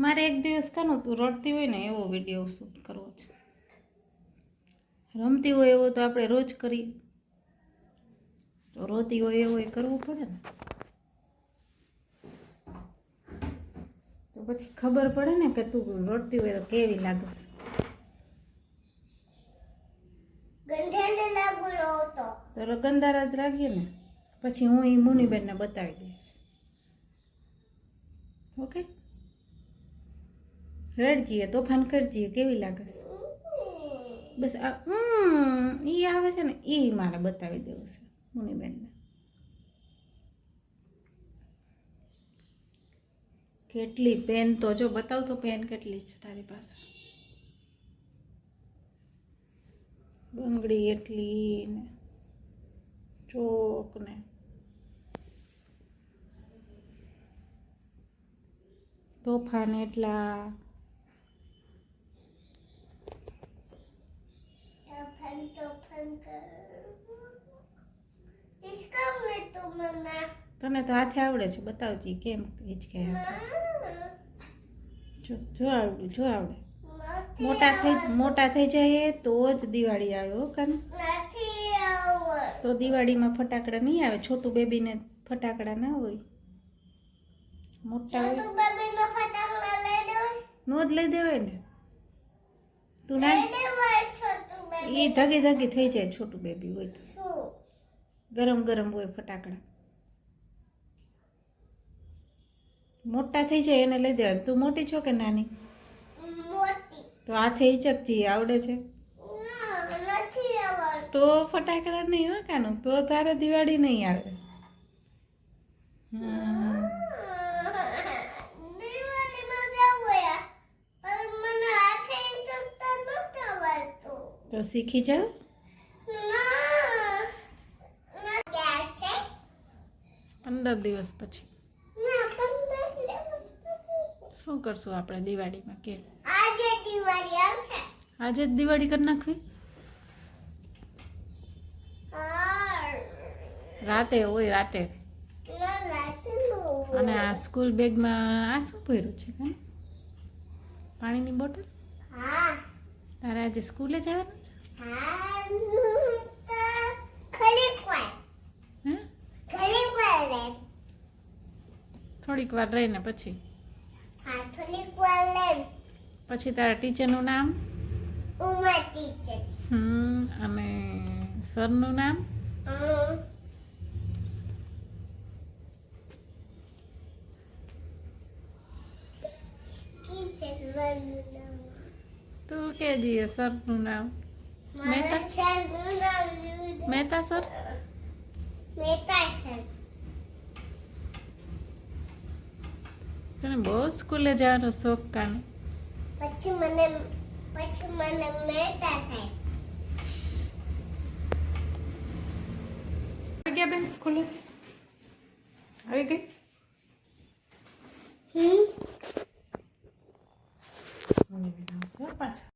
મારે એક દિવસ કાનું તું રડતી હોય ને એવો વિડીયો શૂટ કરવો છે. રમતી હોય એવો તો આપણે રોજ કરીએ, તો રોતી હોય એવો એ કરવું પડે ને, તો પછી ખબર પડે ને કે તું રડતી હોય તો કેવી લાગે છે. તો ગંધારા જ રાખીએ ને, પછી હું એ મુનીબેનને બતાવી દઈશ. ઓકે, રડજીએ, તોફાન કરજીએ, કેવી લાગે છે. બસ ઈ આવે છે ને ઈ મારે બતાવી દેવું છે મુનીબેનને. કેટલી પેન તો જો બતાવ તો, પેન કેટલી છે તારી પાસે. બંગડી એટલી ને ચોક ને તોફાન એટલા. તને તો હાથે આવડે છે, બતાવજી કેમ હિચકે હાથે. જો આવડું, જો આવડે. મોટા થઈ જાય તો જ દિવાળી આવે. હો કાને, તો દિવાળીમાં ફટાકડા નહીં આવે. છોટું બેબીને ફટાકડા ના હોય. મોટા હોય નો જ લઈ દેવાય ને. તું ના, એ ધગી ધગી થઈ જાય. છોટું બેબી હોય તો ગરમ ગરમ હોય ફટાકડા. મોટા થઈ જાય એને લઈ દેવાય. તું મોટી છો કે નાની? તો હાથે હિચકજી, આવડે છે તો ફટાકડા નહીં. હા કાનું, તો તારે દિવાળી નહીં આવે. તો શીખી જાવ. પંદર દિવસ પછી શું કરશું આપણે દિવાળીમાં કે? આજે દિવાળી આવશે, આજે જ દિવાળી કરી નાખવી. રાતે હોય, રાતે. અને આ સ્કૂલ બેગમાં આ શું ભર્યું છે? પાણીની બોટલ. તારે આજે સ્કૂલે જવાનું છે? થોડીક વાર રહીને પછી. પછી તારા ટીચરનું નામ? ઉમા ટીચર. અને સરનું નામ? તું કે જઈએ સરનું નામ? મહેતા સર. મહેતા સર. તને બહુ સ્કૂલે જવાનો શોખ કાનો? પછી મને મહેતા સાહેબ. આવી ગયા બેન સ્કૂલે? આવી ગઈ? પાછા